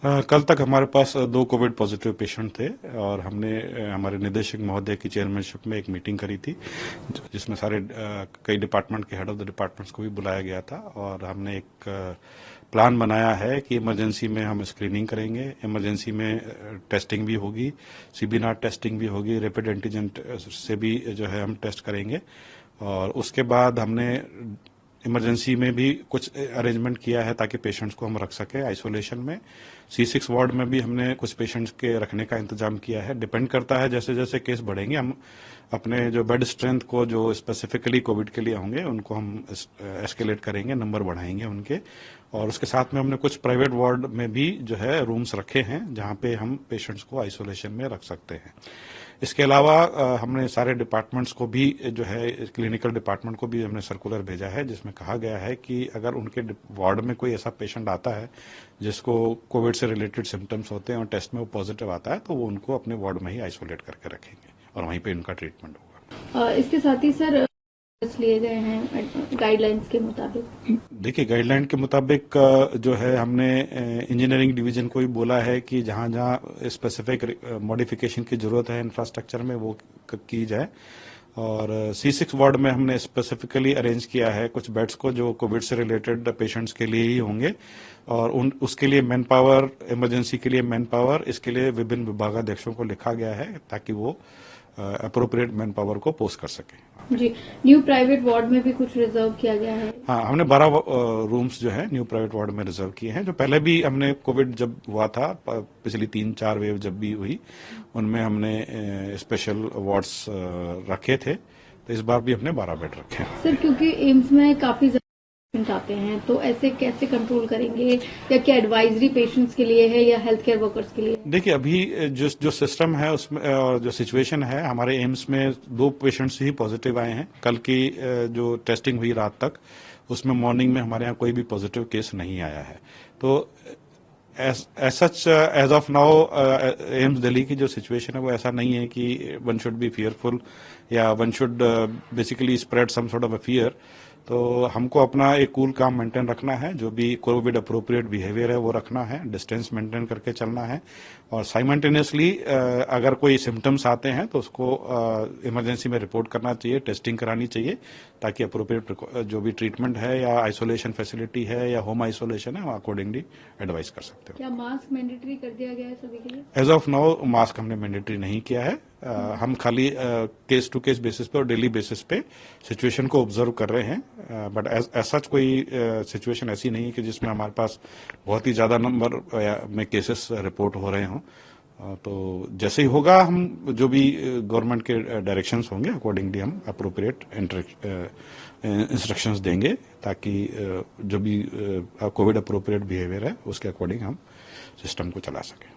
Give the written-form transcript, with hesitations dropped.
कल तक हमारे पास 2 कोविड पॉजिटिव पेशेंट थे और हमने हमारे निदेशक महोदय की चेयरमैनशिप में एक मीटिंग करी थी जिसमें सारे कई डिपार्टमेंट के हेड ऑफ द डिपार्टमेंट्स को भी बुलाया गया था और हमने एक प्लान बनाया है कि इमरजेंसी में हम स्क्रीनिंग करेंगे, इमरजेंसी में टेस्टिंग भी होगी, सीबीनार टेस्टिंग भी होगी, रैपिड एंटीजन से भी जो है हम टेस्ट करेंगे और उसके बाद हमने इमरजेंसी में भी कुछ अरेंजमेंट किया है ताकि पेशेंट्स को हम रख सके आइसोलेशन में। C6 वार्ड में भी हमने कुछ पेशेंट्स के रखने का इंतजाम किया है। डिपेंड करता है जैसे जैसे केस बढ़ेंगे हम अपने जो बेड स्ट्रेंथ को जो स्पेसिफिकली कोविड के लिए होंगे उनको हम एस्केलेट करेंगे, नंबर बढ़ाएंगे उनके। और उसके साथ में हमने कुछ प्राइवेट वार्ड में भी जो है रूम्स रखे हैं जहां पे हम पेशेंट्स को आइसोलेशन में रख सकते हैं। इसके अलावा हमने सारे डिपार्टमेंट्स को भी जो है क्लिनिकल डिपार्टमेंट को भी हमने सर्कुलर भेजा है जिसमें कहा गया है कि अगर उनके वार्ड में कोई ऐसा पेशेंट आता है जिसको कोविड से रिलेटेड सिम्टम्स होते हैं और टेस्ट में वो पॉजिटिव आता है तो वो उनको अपने वार्ड में ही आइसोलेट करके रखेंगे और वहीं पे उनका ट्रीटमेंट होगा। इसके साथ ही सर लिए गए हैं गाइडलाइंस के मुताबिक। देखिए गाइडलाइन के मुताबिक जो है हमने इंजीनियरिंग डिवीजन को भी बोला है कि जहां जहां स्पेसिफिक मॉडिफिकेशन की जरूरत है इंफ्रास्ट्रक्चर में वो की जाए और C6 वार्ड में हमने स्पेसिफिकली अरेंज किया है कुछ बेड्स को जो कोविड से रिलेटेड पेशेंट्स के लिए ही होंगे और उसके लिए मैन पावर, इमरजेंसी के लिए मैन पावर, इसके लिए विभिन्न विभागाध्यक्षों को लिखा गया है ताकि वो अप्रोप्रिएट मैन पावर को पोस्ट कर सके। जी, न्यू प्राइवेट वार्ड में भी कुछ रिजर्व किया गया है। हाँ, हमने 12 रूम्स जो है न्यू प्राइवेट वार्ड में रिजर्व किए हैं। जो पहले भी हमने कोविड जब हुआ था पिछली 3-4 वेव जब भी हुई उनमें हमने स्पेशल वार्ड्स रखे थे तो इस बार भी हमने 12 बेड रखे हैं। सर क्योंकि एम्स में काफी पेशेंट आते हैं तो ऐसे कैसे कंट्रोल करेंगे या क्या एडवाइजरी पेशेंट्स के लिए है या हेल्थ केयर वर्कर्स के लिए? देखिए अभी जो सिस्टम है उसमें और जो सिचुएशन है हमारे एम्स में 2 पेशेंट्स ही पॉजिटिव आए हैं। कल की जो टेस्टिंग हुई रात तक उसमें मॉर्निंग में हमारे यहाँ कोई भी पॉजिटिव केस नहीं आया है। तो as of now AIIMS Delhi की जो सिचुएशन है वो ऐसा नहीं है कि वन शुड बी फियरफुल या one should basically spread some sort of a fear. तो हमको अपना एक कूल काम मेंटेन रखना है, जो भी कोविड अप्रोप्रिएट बिहेवियर है वो रखना है, डिस्टेंस मेंटेन करके चलना है और साइमल्टेनियसली अगर कोई सिम्टम्स आते हैं तो उसको इमरजेंसी में रिपोर्ट करना चाहिए, टेस्टिंग करानी चाहिए ताकि अप्रोप्रिएट जो भी ट्रीटमेंट है या आइसोलेशन फैसिलिटी है या होम आइसोलेशन है वो अकॉर्डिंगली एडवाइस कर सकते हो। क्या मास्क मैंडेटरी कर दिया गया है सभी के लिए? एज ऑफ नाउ मास्क हमने मैंडेटरी नहीं किया है। हम खाली केस टू केस बेसिस पे और डेली बेसिस पे सिचुएशन को ऑब्जर्व कर रहे हैं बट एज सच कोई सिचुएशन ऐसी नहीं है कि जिसमें हमारे पास बहुत ही ज्यादा नंबर में केसेस रिपोर्ट हो रहे हों। तो जैसे ही होगा हम जो भी गवर्नमेंट के डायरेक्शंस होंगे अकॉर्डिंगली हम अप्रोप्रिएट इंस्ट्रक्शंस देंगे ताकि जो भी कोविड अप्रोप्रिएट बिहेवियर है उसके अकॉर्डिंग हम सिस्टम को चला सकें।